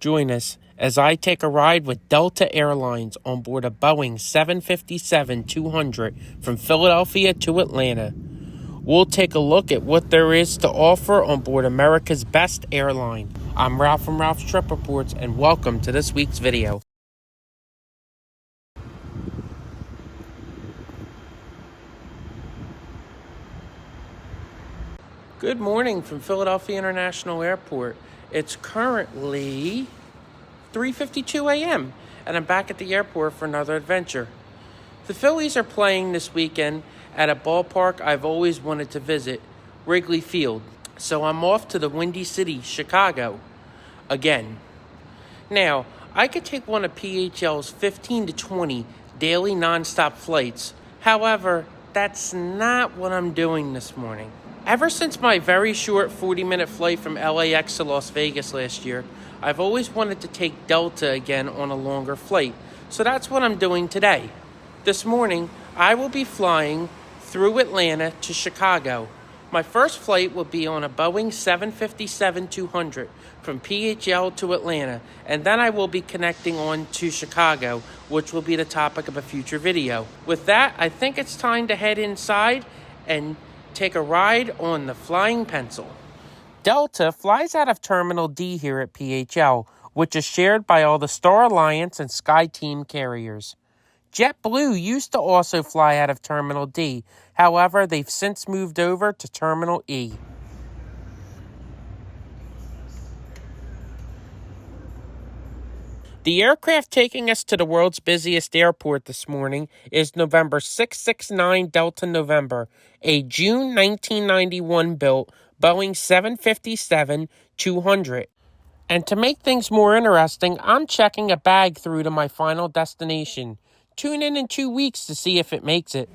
Join us as I take a ride with Delta Airlines on board a Boeing 757-200 from Philadelphia to Atlanta. We'll take a look at what there is to offer on board America's best airline. I'm Ralph from Ralph's Trip Reports, and welcome to this week's video. Good morning from Philadelphia International Airport. It's currently 3:52 a.m. and I'm back at the airport for another adventure. The Phillies are playing this weekend at a ballpark I've always wanted to visit, Wrigley Field. So I'm off to the Windy City, Chicago, again. Now, I could take one of PHL's 15 to 20 daily nonstop flights. However, that's not what I'm doing this morning. Ever since my very short 40-minute flight from LAX to Las Vegas last year, I've always wanted to take Delta again on a longer flight. So that's what I'm doing today. This morning, I will be flying through Atlanta to Chicago. My first flight will be on a Boeing 757-200 from PHL to Atlanta, and then I will be connecting on to Chicago, which will be the topic of a future video. With that, I think it's time to head inside and take a ride on the Flying Pencil. Delta flies out of Terminal D here at PHL, which is shared by all the Star Alliance and SkyTeam carriers. JetBlue used to also fly out of Terminal D. However, they've since moved over to Terminal E. The aircraft taking us to the world's busiest airport this morning is November 669 Delta November, a June 1991 built Boeing 757-200. And to make things more interesting, I'm checking a bag through to my final destination. Tune in 2 weeks to see if it makes it.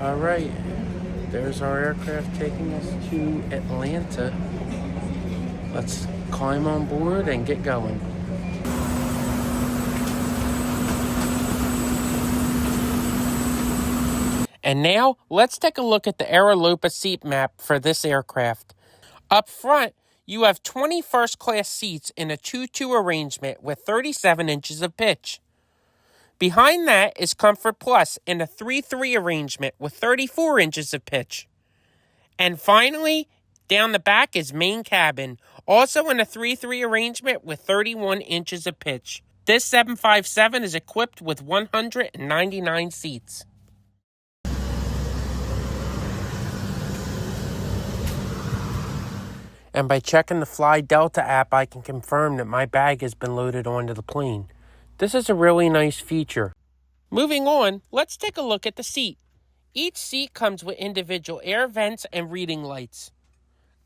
All right, there's our aircraft taking us to Atlanta. Let's climb on board and get going. And now, let's take a look at the Aeropa seat map for this aircraft. Up front, you have 20 first-class seats in a 2-2 arrangement with 37 inches of pitch. Behind that is Comfort Plus in a 3-3 arrangement with 34 inches of pitch. And finally, down the back is Main Cabin, also in a 3-3 arrangement with 31 inches of pitch. This 757 is equipped with 199 seats. And by checking the Fly Delta app, I can confirm that my bag has been loaded onto the plane. This is a really nice feature. Moving on, let's take a look at the seat. Each seat comes with individual air vents and reading lights.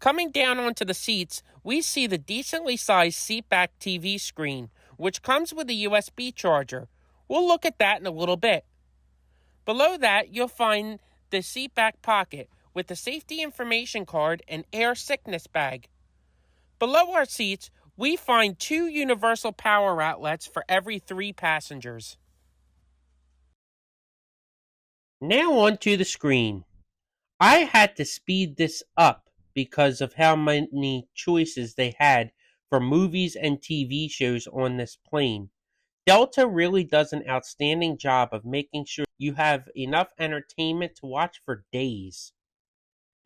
Coming down onto the seats, we see the decently sized seatback TV screen, which comes with a USB charger. We'll look at that in a little bit. Below that, you'll find the seatback pocket with the safety information card and air sickness bag. Below our seats, we find 2 universal power outlets for every 3 passengers. Now on to the screen. I had to speed this up because of how many choices they had for movies and TV shows on this plane. Delta really does an outstanding job of making sure you have enough entertainment to watch for days.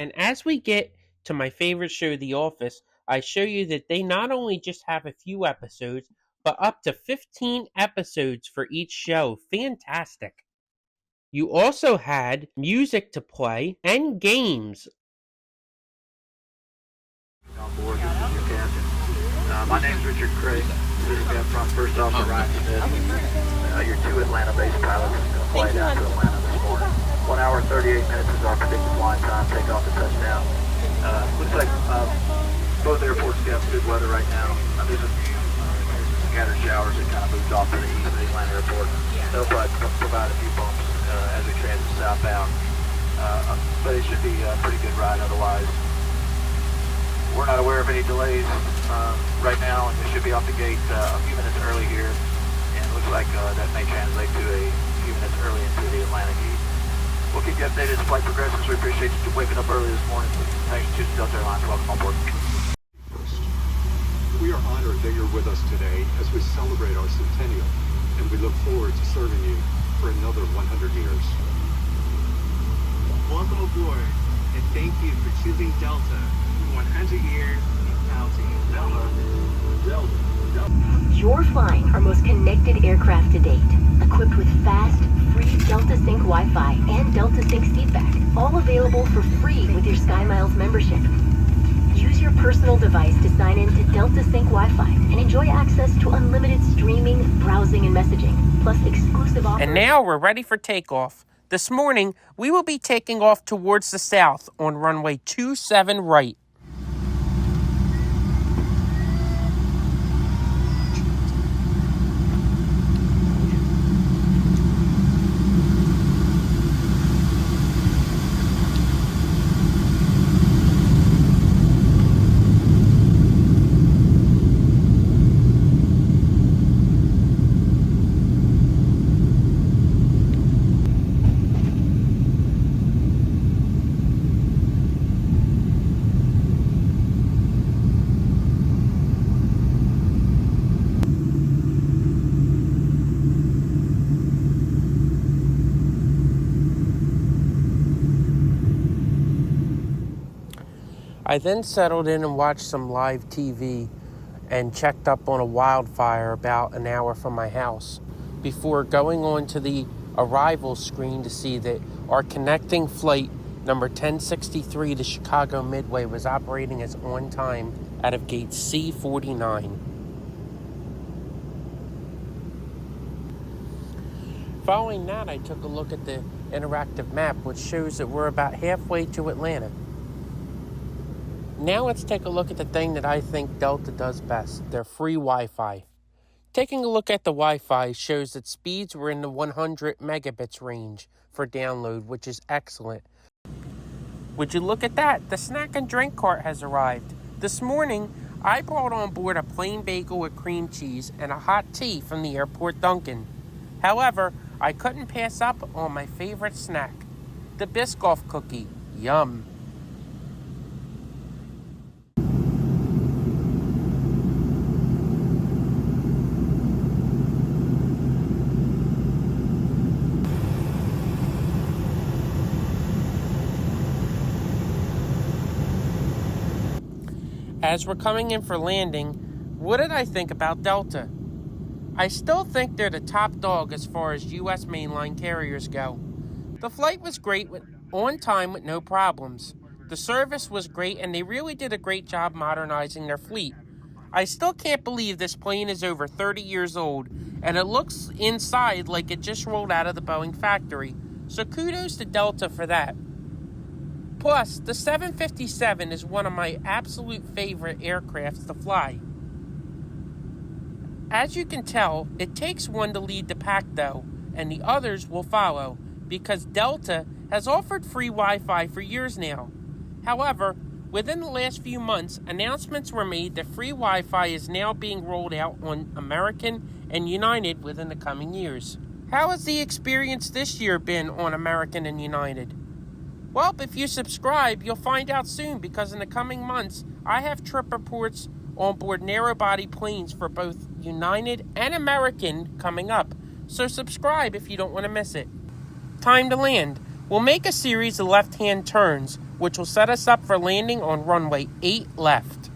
And as we get to my favorite show, The Office, I show you that they not only just have a few episodes, but up to 15 episodes for each show. Fantastic. You also had music to play and games. On board, this is your captain. My name's Richard Craig. This is from First Officer Ryan Smith. Your 2 Atlanta-based pilots are going to fly down to Atlanta this morning. 1 hour 38 minutes is our predicted flying time. Take off to touchdown. Looks like both airports have good weather right now. There's a few scattered showers that kind of moved off to the east of the Atlanta airport. They'll probably provide a few bumps as we transit southbound. But it should be a pretty good ride otherwise. We're not aware of any delays right now, and we should be off the gate a few minutes early here. And it looks like that may translate to a few minutes early into the Atlanta gate. We'll keep you updated as flight progresses. We appreciate you waking up early this morning. Thanks to Delta Airlines. Welcome on board. We We are honored that you're with us today as we celebrate our centennial, and we look forward to serving you for another 100 years. Welcome aboard, and thank you for choosing Delta for 100 years and counting. Delta. You're flying our most connected aircraft to date, equipped with fast, free Delta Sync Wi-Fi and Delta Sync seatback, all available for free with your SkyMiles membership. Use your personal device to sign in to Delta Sync Wi-Fi and enjoy access to unlimited streaming, browsing, and messaging, plus exclusive offers. And now we're ready for takeoff. This morning, we will be taking off towards the south on runway 27 right. I then settled in and watched some live TV and checked up on a wildfire about an hour from my house before going on to the arrival screen to see that our connecting flight number 1063 to Chicago Midway was operating as on time out of gate C49. Following that, I took a look at the interactive map, which shows that we're about halfway to Atlanta. Now let's take a look at the thing that I think Delta does best, their free Wi-Fi. Taking a look at the Wi-Fi shows that speeds were in the 100 megabits range for download, which is excellent. Would you look at that? The snack and drink cart has arrived. This morning, I brought on board a plain bagel with cream cheese and a hot tea from the airport Dunkin'. However, I couldn't pass up on my favorite snack, the Biscoff cookie. Yum. As we're coming in for landing, what did I think about Delta? I still think they're the top dog as far as U.S. mainline carriers go. The flight was great, on time with no problems. The service was great, and they really did a great job modernizing their fleet. I still can't believe this plane is over 30 years old, and it looks inside like it just rolled out of the Boeing factory. So kudos to Delta for that. Plus, the 757 is one of my absolute favorite aircrafts to fly. As you can tell, it takes one to lead the pack though, and the others will follow, because Delta has offered free Wi-Fi for years now. However, within the last few months, announcements were made that free Wi-Fi is now being rolled out on American and United within the coming years. How has the experience this year been on American and United? Well, if you subscribe, you'll find out soon, because in the coming months, I have trip reports on board narrow-body planes for both United and American coming up. So subscribe if you don't want to miss it. Time to land. We'll make a series of left-hand turns, which will set us up for landing on runway 8 left.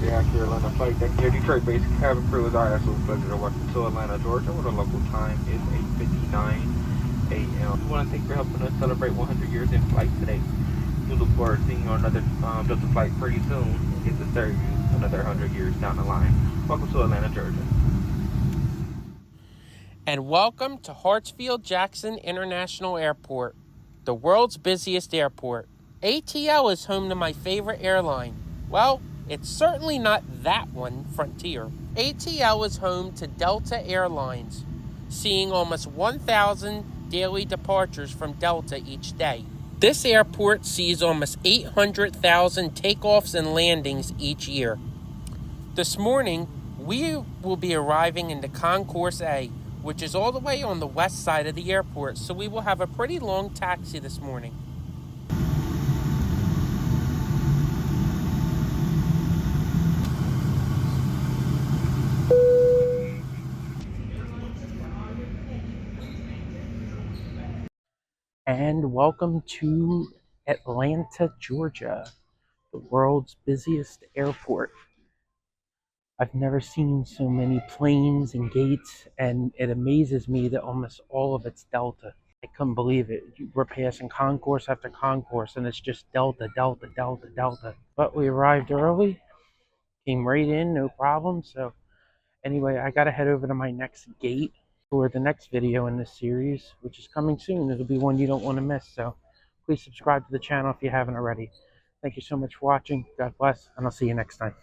The Airline flight deck here, Detroit based cabin crew is our absolute pleasure to welcome to Atlanta, Georgia, where the local time is 8:59 a.m. We want to thank you for helping us celebrate 100 years in flight today. We look forward to seeing you on another Delta flight pretty soon and get to serve you another 100 years down the line. Welcome to Atlanta, Georgia. And welcome to Hartsfield-Jackson International Airport, the world's busiest airport. ATL is home to my favorite airline. Well, it's certainly not that one, Frontier. ATL is home to Delta Airlines, seeing almost 1,000 daily departures from Delta each day. This airport sees almost 800,000 takeoffs and landings each year. This morning, we will be arriving into Concourse A, which is all the way on the west side of the airport, so we will have a pretty long taxi this morning. And welcome to Atlanta, Georgia, the world's busiest airport. I've never seen so many planes and gates, and it amazes me that almost all of it's Delta. I couldn't believe it. We're passing concourse after concourse, and it's just Delta, Delta, Delta, Delta. But we arrived early, came right in, no problem. So anyway, I gotta head over to my next gate for the next video in this series, which is coming soon. It'll be one you don't want to miss. So please subscribe to the channel if you haven't already. Thank you so much for watching. God bless, and I'll see you next time.